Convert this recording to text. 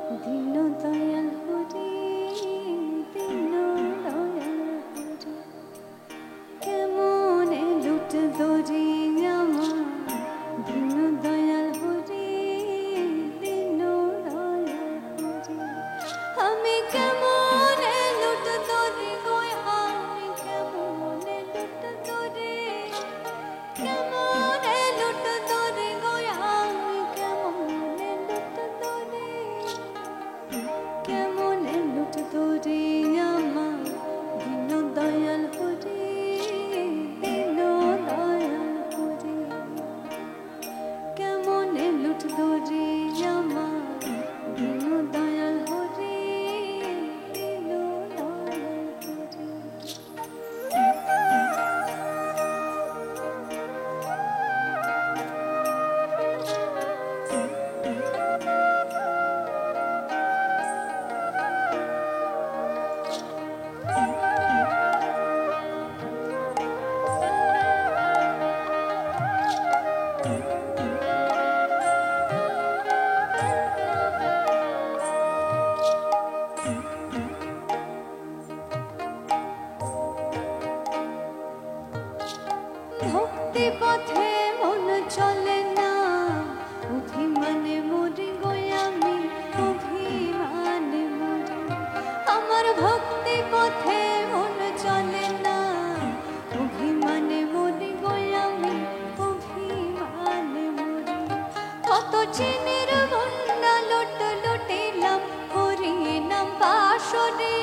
দীনদয়াল হরি, দীনদয়াল হরি, কেমনে লুট দরি আমার দীনদয়াল হরি, দীনদয়াল হরি। আমি কেমনে লুট দরি গো, আমি কেমনে লুট দরি, কেমনে লুট দরি গো, আমি কেমনে লুট দরি, কেমনে লুট দরি আমার দীনদয়াল হরি, দীনদয়াল হরি, কেমনে লুট দরি আমার দীনদয়াল হরি, দীনদয়াল হরি। ভক্তি পথে মন চলে না, অভিমানে মরি গো আমি, অভিমানে মরি। আমার ভক্তি পথে মন চলে না, অভিমানে মরি গো আমি, অভিমানে মরি। কত চিনির বন্যা লোট লুটিলাম, হরি নাম পাশরে